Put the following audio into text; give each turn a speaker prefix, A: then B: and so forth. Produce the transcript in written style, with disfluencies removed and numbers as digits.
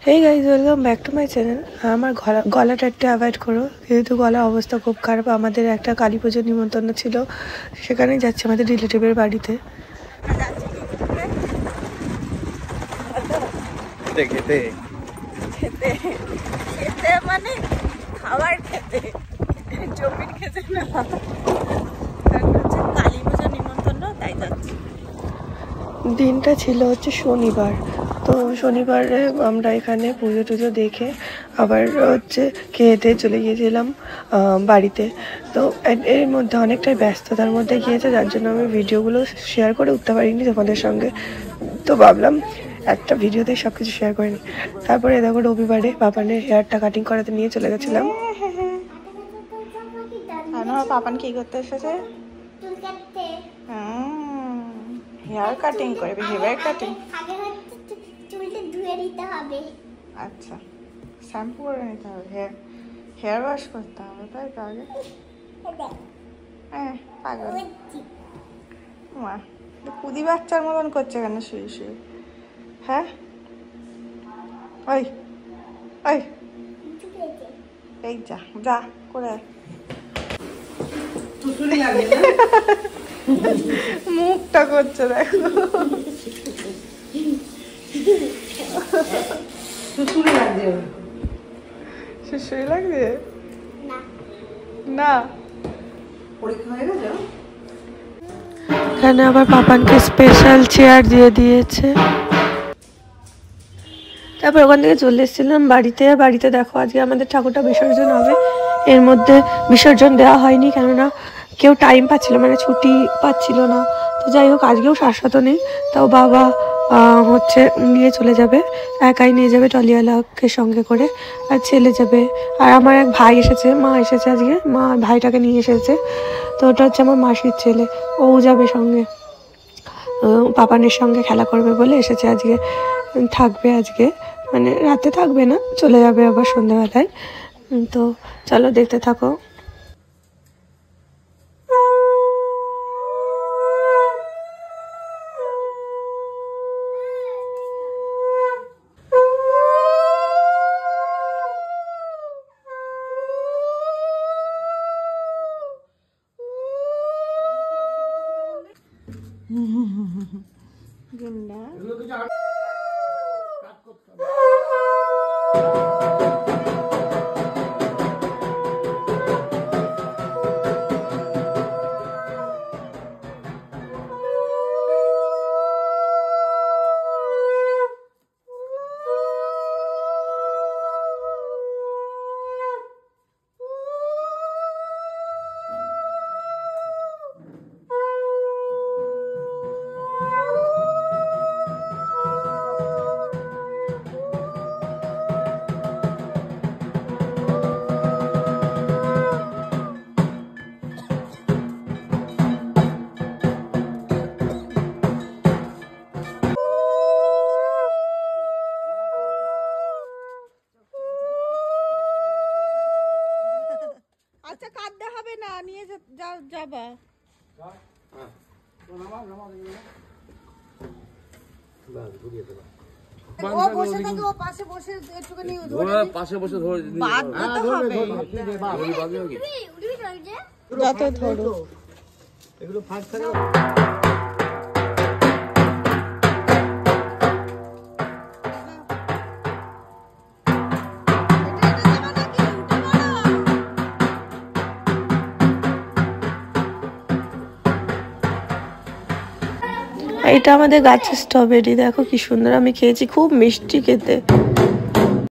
A: Hey guys welcome back to my channel. আমার গলাটা একটু অ্যাভয়েড করো, যেহেতু গলার অবস্থা খুব খারাপ। আমাদের একটা কালী পুজোর নিমন্ত্রণ ছিল, সেখানেই যাচ্ছি আমাদের রিলেটিভের বাড়িতে।
B: খেতে মানে খাবার খেতে, জমির খেতে না, কালী পুজোর নিমন্ত্রণ, তাই যাচ্ছি।
A: দিনটা ছিল হচ্ছে শনিবার, তো শনিবারে আমরা এখানে পুজো টুজো দেখে আবার হচ্ছে খেয়ে চলে গিয়েছিলাম বাড়িতে। তো এর মধ্যে অনেকটাই ব্যস্ততার মধ্যে গিয়েছে, যার জন্য আমি ভিডিওগুলো শেয়ার করে উঠতে পারিনি তোমাদের সঙ্গে। তো ভাবলাম একটা ভিডিওতে সব কিছু শেয়ার করে নিই। তারপরে দেখো রবিবারে পাপানের হেয়ারটা কাটিং করাতে নিয়ে চলে গেছিলাম।
B: পাপান কি করতে এসেছে? হেয়ার কাটিং করবে, হেয়ার কাটিং।
C: চুলটা ধুয়ে নিতে হবে।
B: আচ্ছা, শ্যাম্পু করে নিতে হবে, হেয়ার ওয়াশ করতে হবে, তাই তো আগে? হ্যাঁ পাগল মা, কুদি বাচ্চার মতন করছে কেন শুয়ে শুয়ে? হ্যাঁ ওই ওই এই যা যা করে মুখটা করছে দেখো। শুশুরি লাগছে না?
A: এখানে আবার পাপানকে স্পেশাল চেয়ার দিয়ে দিয়েছে। তারপর ওখান থেকে চলে এসেছিলাম বাড়িতে দেখো আজকে আমাদের ঠাকুরটা বিসর্জন হবে। এর মধ্যে বিসর্জন দেওয়া হয়নি, কেননা কেউ টাইম পাচ্ছিল, মানে ছুটি পাচ্ছিল না। তো যাই হোক, আজকেও শাশ্বত নেই, তাও বাবা হচ্ছে নিয়ে চলে যাবে, একাই নিয়ে যাবে টলিওয়ালাকে সঙ্গে করে, আর ছেলে যাবে। আর আমার এক ভাই এসেছে, মা এসেছে আজকে, মা ভাইটাকে নিয়ে এসেছে। তো ওটা হচ্ছে আমার মাসির ছেলে, ও যাবে সঙ্গে, পাপানের সঙ্গে খেলা করবে বলে এসেছে আজকে। থাকবে আজকে, মানে রাতে থাকবে না, চলে যাবে আবার সন্ধ্যাবেলায়। তো চলো দেখতে থাকো।
B: আচ্ছা কাঁদতে হবে না, নিয়ে যাবা। ও বসে থাকে, ও পাশে বসে একটুখানি পাশে বসে ধরে বাঁধতে হবে, যত ধরো এগুলো ফাঁক থাকে।
A: এটা আমাদের গাছের স্ট্রবেরি, দেখো কি সুন্দর, আমি খেয়েছি, খুব মিষ্টি খেতে।